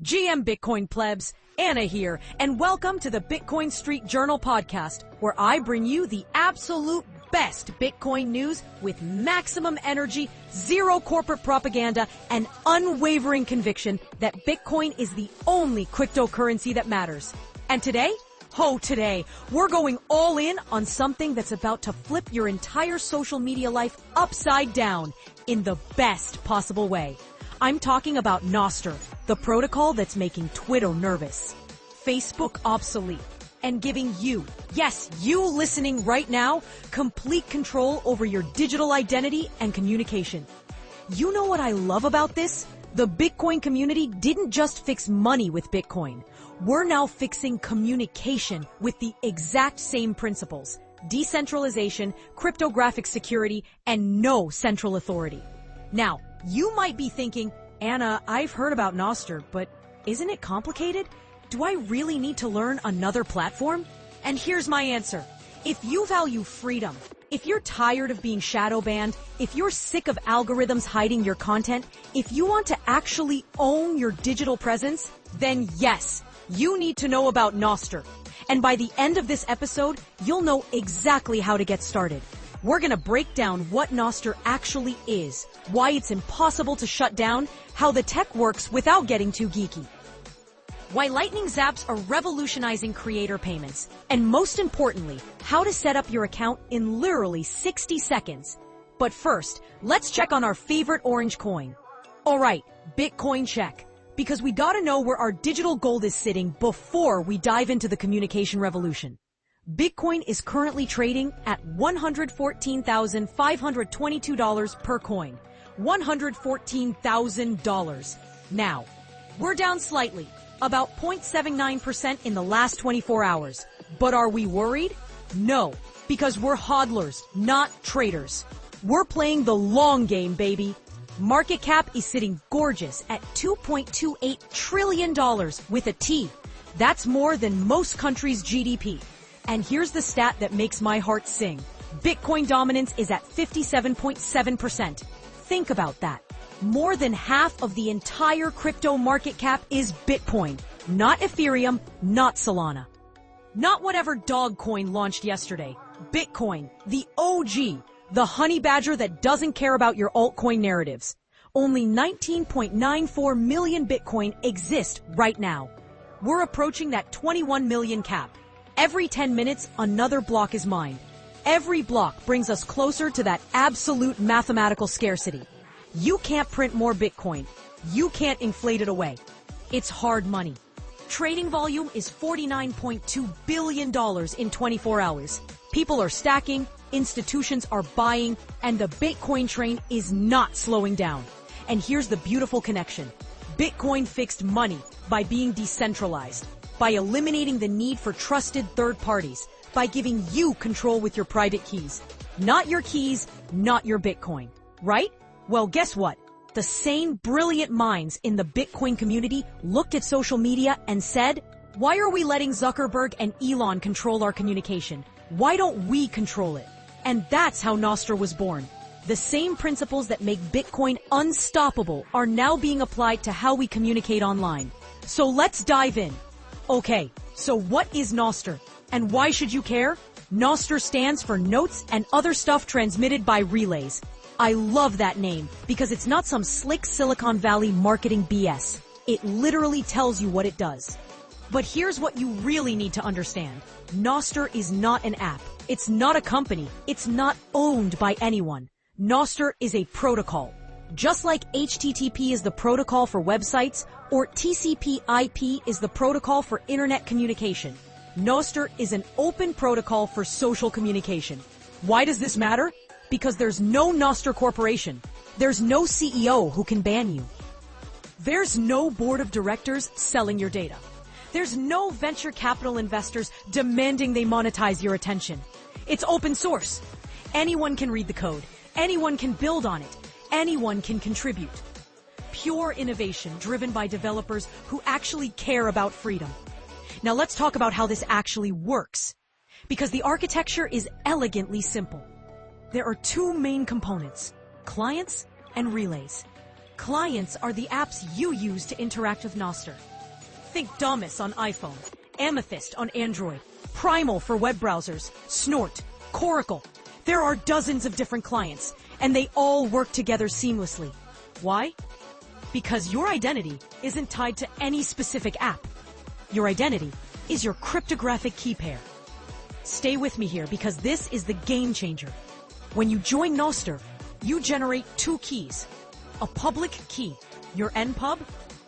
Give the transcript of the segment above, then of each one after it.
GM Bitcoin plebs, Anna here, and welcome to the Bitcoin Street Journal podcast, where I bring you the absolute best Bitcoin news with maximum energy, zero corporate propaganda, and unwavering conviction that Bitcoin is the only cryptocurrency that matters. And today, we're going all in on something that's about to flip your entire social media life upside down in the best possible way. I'm talking about NOSTR, the protocol that's making Twitter nervous, Facebook obsolete, and giving you, yes, you listening right now, complete control over your digital identity and communication. You know what I love about this? The Bitcoin community didn't just fix money with Bitcoin. We're now fixing communication with the exact same principles: decentralization, cryptographic security, and no central authority. Now, you might be thinking, Anna, I've heard about NOSTR, but isn't it complicated? Do I really need to learn another platform? And here's my answer. If you value freedom, if you're tired of being shadow banned, if you're sick of algorithms hiding your content, if you want to actually own your digital presence, then yes, you need to know about NOSTR. And by the end of this episode, you'll know exactly how to get started. We're gonna break down what NOSTR actually is, why it's impossible to shut down, how the tech works without getting too geeky, why lightning zaps are revolutionizing creator payments, and most importantly, how to set up your account in literally 60 seconds. But first, let's check on our favorite orange coin. Alright, Bitcoin check. Because we gotta know where our digital gold is sitting before we dive into the communication revolution. Bitcoin is currently trading at $114,522 per coin. $114,000. Now, we're down slightly, about 0.79% in the last 24 hours. But are we worried? No, because we're hodlers, not traders. We're playing the long game, baby. Market cap is sitting gorgeous at $2.28 trillion with a T. That's more than most countries' GDP. And here's the stat that makes my heart sing. Bitcoin dominance is at 57.7%. Think about that. More than half of the entire crypto market cap is Bitcoin, not Ethereum, not Solana. Not whatever dog coin launched yesterday. Bitcoin, the OG, the honey badger that doesn't care about your altcoin narratives. Only 19.94 million Bitcoin exist right now. We're approaching that 21 million cap. Every 10 minutes, another block is mined. Every block brings us closer to that absolute mathematical scarcity. You can't print more Bitcoin. You can't inflate it away. It's hard money. Trading volume is $49.2 billion in 24 hours. People are stacking, institutions are buying, and the Bitcoin train is not slowing down. And here's the beautiful connection. Bitcoin fixed money by being decentralized, by eliminating the need for trusted third parties, by giving you control with your private keys. Not your keys, not your Bitcoin. Right? Well, guess what? The same brilliant minds in the Bitcoin community looked at social media and said, why are we letting Zuckerberg and Elon control our communication? Why don't we control it? And that's how NOSTR was born. The same principles that make Bitcoin unstoppable are now being applied to how we communicate online. So let's dive in. Okay, so what is NOSTR? And why should you care? NOSTR stands for Notes and Other Stuff Transmitted by Relays. I love that name because it's not some slick Silicon Valley marketing BS. It literally tells you what it does. But here's what you really need to understand. NOSTR is not an app. It's not a company. It's not owned by anyone. NOSTR is a protocol. Just like HTTP is the protocol for websites, or TCP/IP is the protocol for internet communication, NOSTR is an open protocol for social communication. Why does this matter? Because there's no NOSTR corporation. There's no CEO who can ban you. There's no board of directors selling your data. There's no venture capital investors demanding they monetize your attention. It's open source. Anyone can read the code. Anyone can build on it. Anyone can contribute. Pure innovation driven by developers who actually care about freedom. Now let's talk about how this actually works. Because the architecture is elegantly simple. There are two main components, clients and relays. Clients are the apps you use to interact with NOSTR. Think Damus on iPhone, Amethyst on Android, Primal for web browsers, Snort, Coracle. There are dozens of different clients, and they all work together seamlessly. Why? Because your identity isn't tied to any specific app. Your identity is your cryptographic key pair. Stay with me here because this is the game changer. When you join NOSTR, you generate two keys. A public key, your NPub.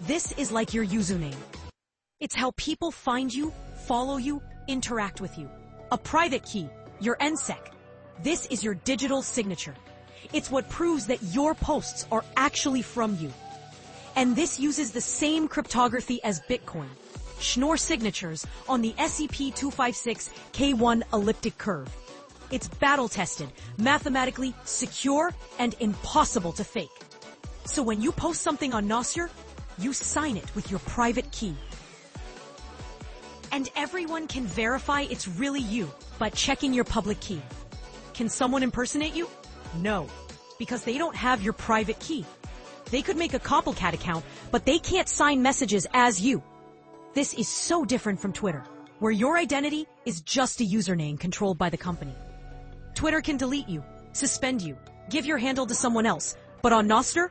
This is like your username. It's how people find you, follow you, interact with you. A private key, your NSEC. This is your digital signature. It's what proves that your posts are actually from you. And this uses the same cryptography as Bitcoin. Schnorr signatures on the SEP-256K1 elliptic curve. It's battle-tested, mathematically secure, and impossible to fake. So when you post something on NOSTR, you sign it with your private key. And everyone can verify it's really you by checking your public key. Can someone impersonate you? No, because they don't have your private key. They could make a copycat account, but they can't sign messages as you. This is so different from Twitter, where your identity is just a username controlled by the company. Twitter can delete you, suspend you, give your handle to someone else, but on NOSTR,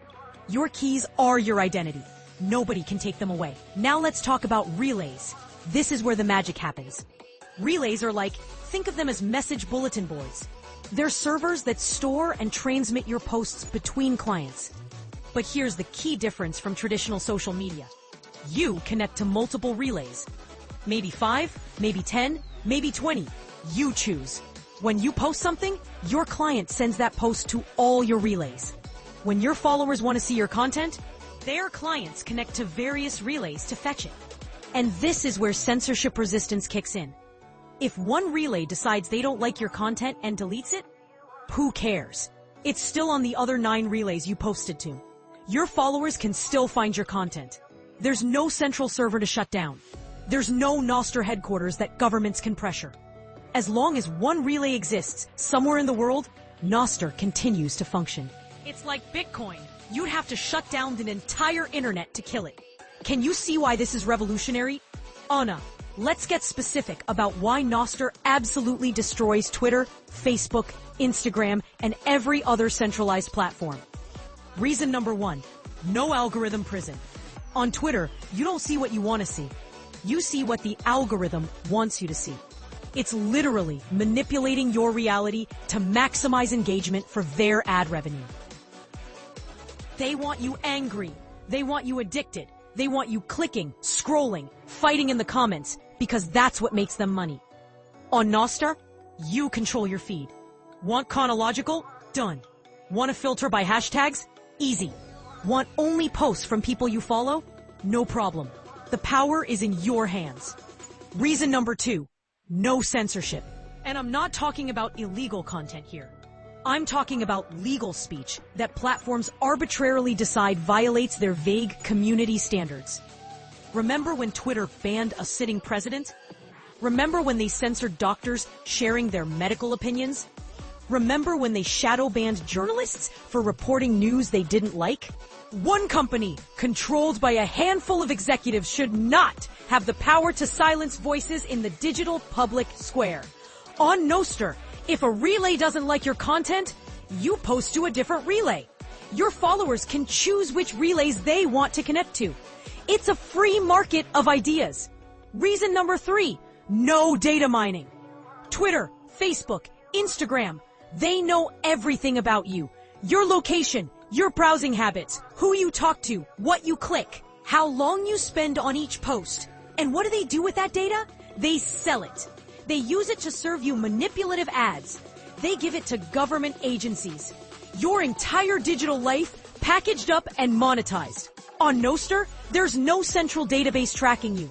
your keys are your identity. Nobody can take them away. Now let's talk about relays. This is where the magic happens. Relays are like, think of them as message bulletin boards. They're servers that store and transmit your posts between clients. But here's the key difference from traditional social media. You connect to multiple relays. Maybe 5, maybe 10, maybe 20. You choose. When you post something, your client sends that post to all your relays. When your followers want to see your content, their clients connect to various relays to fetch it. And this is where censorship resistance kicks in. If one relay decides they don't like your content and deletes it, who cares? It's still on the other 9 relays you posted to. Your followers can still find your content. There's no central server to shut down. There's no NOSTR headquarters that governments can pressure. As long as one relay exists somewhere in the world, NOSTR continues to function. It's like Bitcoin. You'd have to shut down the entire internet to kill it. Can you see why this is revolutionary? Anna, let's get specific about why NOSTR absolutely destroys Twitter, Facebook, Instagram, and every other centralized platform. Reason number 1, no algorithm prison. On Twitter, you don't see what you want to see. You see what the algorithm wants you to see. It's literally manipulating your reality to maximize engagement for their ad revenue. They want you angry. They want you addicted. They want you clicking, scrolling, fighting in the comments, because that's what makes them money. On NOSTR, you control your feed. Want chronological? Done. Want to filter by hashtags? Easy. Want only posts from people you follow? No problem. The power is in your hands. Reason number 2, no censorship. And I'm not talking about illegal content here. I'm talking about legal speech that platforms arbitrarily decide violates their vague community standards. Remember when Twitter banned a sitting president? Remember when they censored doctors sharing their medical opinions? Remember when they shadow banned journalists for reporting news they didn't like? One company, controlled by a handful of executives, should not have the power to silence voices in the digital public square. On NOSTR, if a relay doesn't like your content, you post to a different relay. Your followers can choose which relays they want to connect to. It's a free market of ideas. Reason number 3, no data mining. Twitter, Facebook, Instagram, they know everything about you. Your location, your browsing habits, who you talk to, what you click, how long you spend on each post. And what do they do with that data? They sell it. They use it to serve you manipulative ads. They give it to government agencies. Your entire digital life packaged up and monetized. On NOSTR, there's no central database tracking you.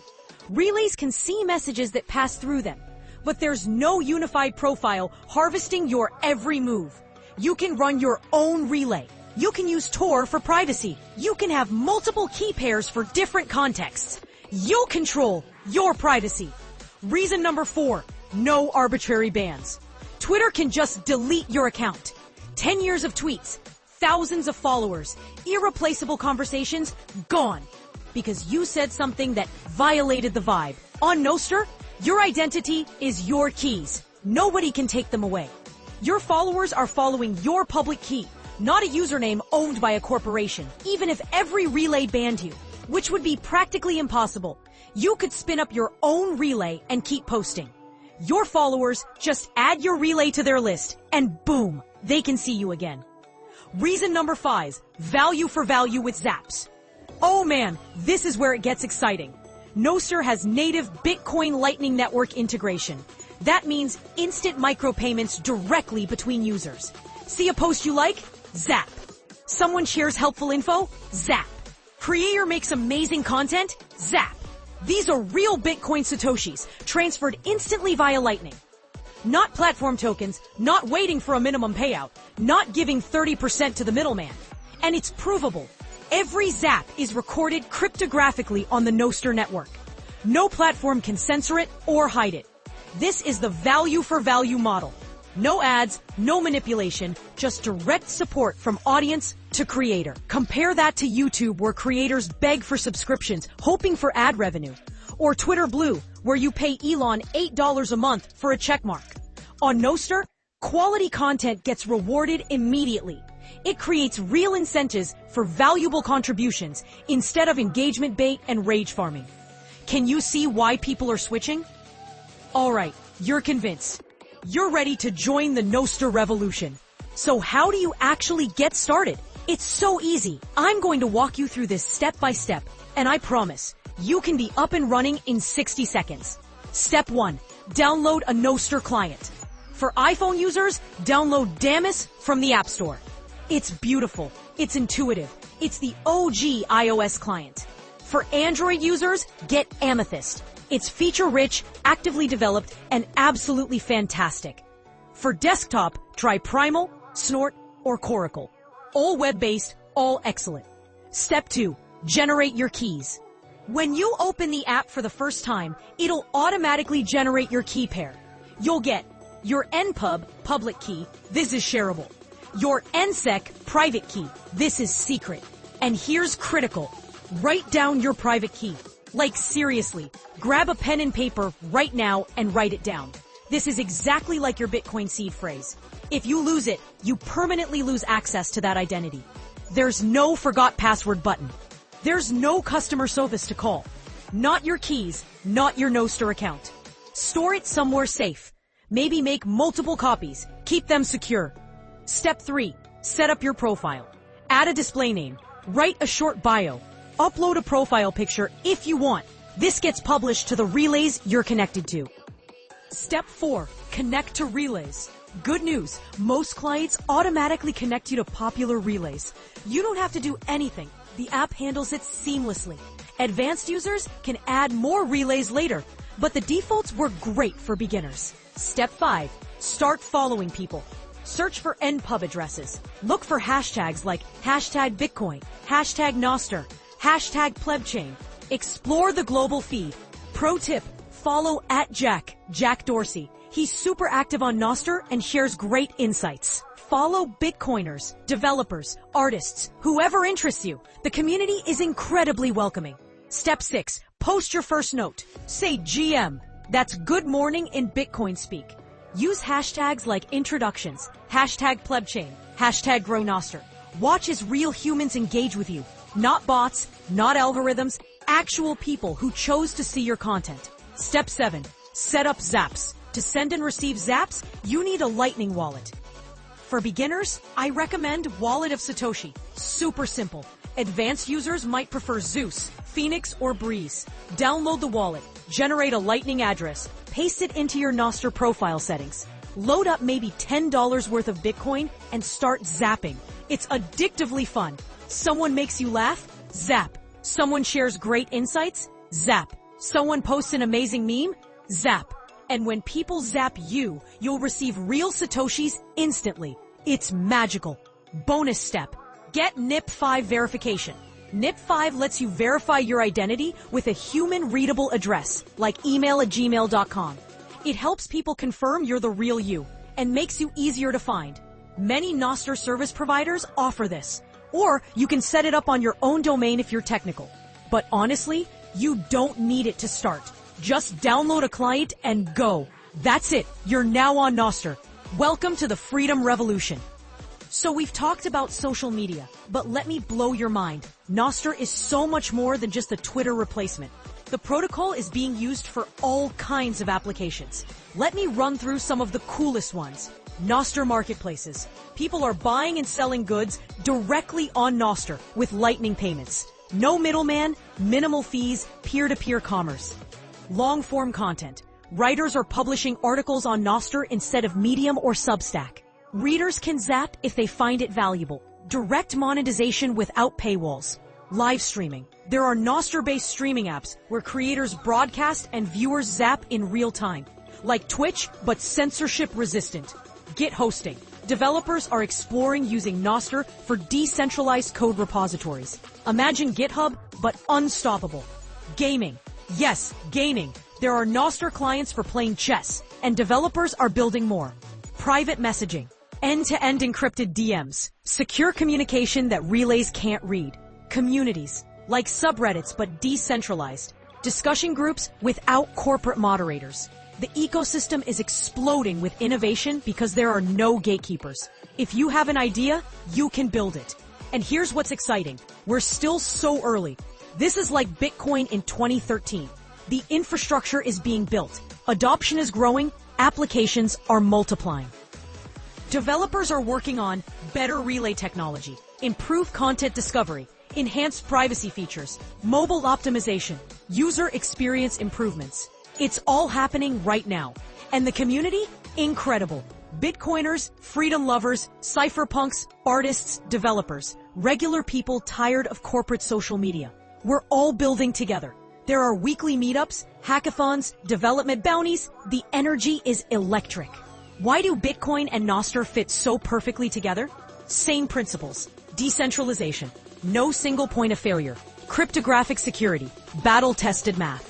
Relays can see messages that pass through them, but there's no unified profile harvesting your every move. You can run your own relay. You can use Tor for privacy. You can have multiple key pairs for different contexts. You control your privacy. Reason number 4, no arbitrary bans. Twitter can just delete your account. 10 years of tweets, thousands of followers, irreplaceable conversations, gone. because you said something that violated the vibe. On NOSTR, your identity is your keys. Nobody can take them away. Your followers are following your public key, not a username owned by a corporation. Even if every relay banned you, which would be practically impossible, you could spin up your own relay and keep posting. Your followers just add your relay to their list and boom, they can see you again. Reason number 5, value for value with Zaps. Oh man, this is where it gets exciting. NOSTR has native Bitcoin Lightning Network integration. That means instant micropayments directly between users. See a post you like? Zap. Someone shares helpful info? Zap. Creator makes amazing content? Zap. These are real Bitcoin Satoshis, transferred instantly via Lightning. Not platform tokens, not waiting for a minimum payout, not giving 30% to the middleman. And it's provable. Every zap is recorded cryptographically on the NOSTR network. No platform can censor it or hide it. This is the value for value model. No ads, no manipulation, just direct support from audience to creator. Compare that to YouTube, where creators beg for subscriptions, hoping for ad revenue. Or Twitter Blue, where you pay Elon $8 a month for a checkmark. On NOSTR, quality content gets rewarded immediately. It creates real incentives for valuable contributions instead of engagement bait and rage farming. Can you see why people are switching? Alright, you're convinced. You're ready to join the NOSTR revolution. So how do you actually get started? It's so easy. I'm going to walk you through this step by step, and I promise, you can be up and running in 60 seconds. Step 1. Download a NOSTR client. For iPhone users, download Damus from the App Store. It's beautiful. It's intuitive. It's the OG iOS client. For Android users, get Amethyst. It's feature-rich, actively developed, and absolutely fantastic. For desktop, try Primal, Snort, or Coracle. All web-based, all excellent. Step 2. Generate your keys. When you open the app for the first time, it'll automatically generate your key pair. You'll get your NPub, public key. This is shareable. Your NSEC, private key. This is secret. And here's critical. Write down your private key. Like seriously, grab a pen and paper right now and write it down. This is exactly like your Bitcoin seed phrase. If you lose it, you permanently lose access to that identity. There's no forgot password button. There's no customer service to call. Not your keys, not your NOSTR account. Store it somewhere safe. Maybe make multiple copies. Keep them secure. Step 3. Set up your profile. Add a display name. Write a short bio. Upload a profile picture if you want. This gets published to the relays you're connected to. Step 4. Connect to relays. Good news, most clients automatically connect you to popular relays. You don't have to do anything. The app handles it seamlessly. Advanced users can add more relays later, but the defaults work great for beginners. Step 5. Start following people. Search for NPub addresses. Look for hashtags like hashtag Bitcoin, hashtag NOSTR, hashtag plebchain. Explore the global feed. Pro tip, follow @Jack Dorsey. He's super active on NOSTR and shares great insights. Follow Bitcoiners, developers, artists, whoever interests you. The community is incredibly welcoming. Step 6. Post your first note. Say GM. That's good morning in Bitcoin speak. Use hashtags like introductions, hashtag plebchain, hashtag grow NOSTR. Watch as real humans engage with you. Not bots, not algorithms, actual people who chose to see your content. Step 7. Set up Zaps. To send and receive Zaps, you need a Lightning wallet. For beginners, I recommend Wallet of Satoshi. Super simple. Advanced users might prefer Zeus, Phoenix, or Breeze. Download the wallet, generate a Lightning address, paste it into your NOSTR profile settings. Load up maybe $10 worth of Bitcoin and start zapping. It's addictively fun. Someone makes you laugh? Zap. Someone shares great insights? Zap. Someone posts an amazing meme? Zap. And when people zap you, you'll receive real Satoshis instantly. It's magical. Bonus step. Get NIP5 verification. NIP5 lets you verify your identity with a human-readable address, like email@gmail.com. It helps people confirm you're the real you and makes you easier to find. Many NOSTR service providers offer this, or you can set it up on your own domain if you're technical. But honestly, you don't need it to start. Just download a client and go. That's it. You're now on NOSTR. Welcome to the Freedom Revolution. So we've talked about social media, but let me blow your mind. NOSTR is so much more than just a Twitter replacement. The protocol is being used for all kinds of applications. Let me run through some of the coolest ones. NOSTR marketplaces. People are buying and selling goods directly on NOSTR with Lightning payments. No middleman, minimal fees, peer-to-peer commerce. Long-form content. Writers are publishing articles on NOSTR instead of Medium or Substack. Readers can zap if they find it valuable. Direct monetization without paywalls. Live streaming. There are NOSTR-based streaming apps where creators broadcast and viewers zap in real time. Like Twitch, but censorship-resistant. Git hosting. Developers are exploring using NOSTR for decentralized code repositories. Imagine GitHub, but unstoppable. Gaming. Yes, gaming. There are NOSTR clients for playing chess, and developers are building more. Private messaging. End-to-end encrypted DMs. Secure communication that relays can't read. Communities. Like subreddits but decentralized. Discussion groups without corporate moderators. The ecosystem is exploding with innovation because there are no gatekeepers. If you have an idea, you can build it. And here's what's exciting. We're still so early. This is like Bitcoin in 2013. The infrastructure is being built. Adoption is growing. Applications are multiplying. Developers are working on better relay technology, improved content discovery, enhanced privacy features, mobile optimization, user experience improvements. It's all happening right now. And the community? Incredible. Bitcoiners, freedom lovers, cypherpunks, artists, developers, regular people tired of corporate social media. We're all building together. There are weekly meetups, hackathons, development bounties. The energy is electric. Why do Bitcoin and NOSTR fit so perfectly together? Same principles. Decentralization. No single point of failure. Cryptographic security. Battle-tested math.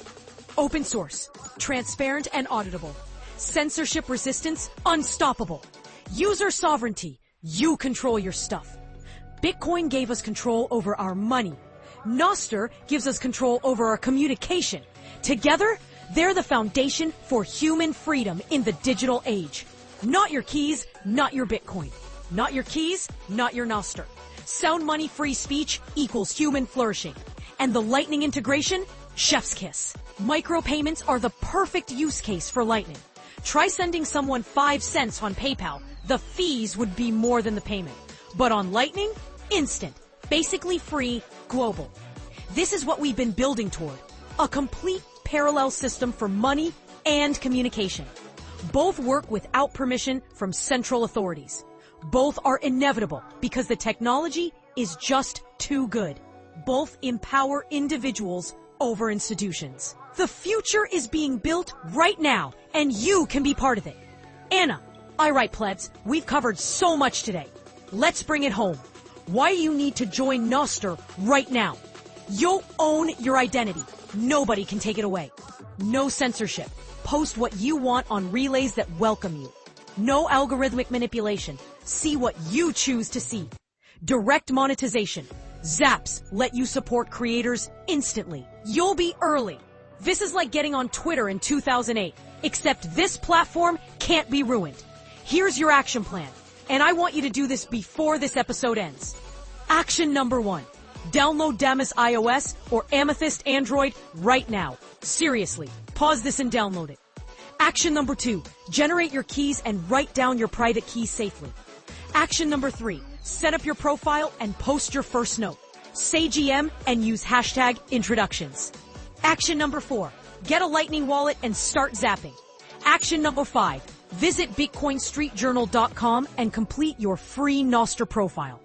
Open source. Transparent and auditable. Censorship resistance. Unstoppable. User sovereignty. You control your stuff. Bitcoin gave us control over our money. NOSTR gives us control over our communication. Together, they're the foundation for human freedom in the digital age. Not your keys, not your Bitcoin. Not your keys, not your NOSTR. Sound money free speech equals human flourishing. And the Lightning integration? Chef's kiss. Micropayments are the perfect use case for Lightning. Try sending someone 5 cents on PayPal. The fees would be more than the payment. But on Lightning, instant. Basically free, global. This is what we've been building toward. A complete parallel system for money and communication. Both work without permission from central authorities. Both are inevitable because the technology is just too good. Both empower individuals over institutions. The future is being built right now, and you can be part of it. Anna, all right, plebs, we've covered so much today. Let's bring it home. Why you need to join NOSTR right now. You'll own your identity. Nobody can take it away. No censorship. Post what you want on relays that welcome you. No algorithmic manipulation. See what you choose to see. Direct monetization. Zaps let you support creators instantly. You'll be early. This is like getting on Twitter in 2008, except this platform can't be ruined. Here's your action plan, and I want you to do this before this episode ends. Action number 1. Download Damus iOS or Amethyst Android right now. Seriously, pause this and download it. Action number 2. Generate your keys and write down your private keys safely. Action number 3. Set up your profile and post your first note. Say GM and use hashtag introductions. Action number 4. Get a Lightning wallet and start zapping. Action number 5. Visit BitcoinStreetJournal.com and complete your free NOSTR profile.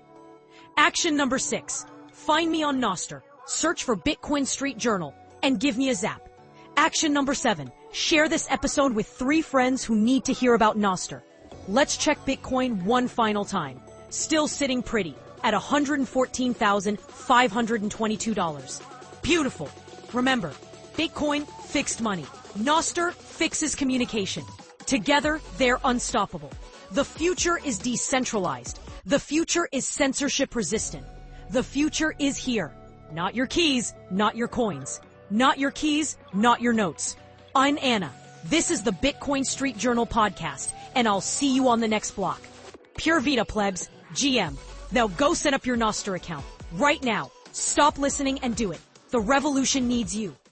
Action number 6. Find me on NOSTR, search for Bitcoin Street Journal, and give me a zap. Action number 7. Share this episode with 3 friends who need to hear about NOSTR. Let's check Bitcoin one final time. Still sitting pretty at $114,522. Beautiful. Remember, Bitcoin fixed money. NOSTR fixes communication. Together, they're unstoppable. The future is decentralized. The future is censorship resistant. The future is here. Not your keys, not your coins. Not your keys, not your notes. I'm Anna. This is the Bitcoin Street Journal podcast, and I'll see you on the next block. Pure Vita plebs, GM. Now go set up your NOSTR account. Right now. Stop listening and do it. The revolution needs you.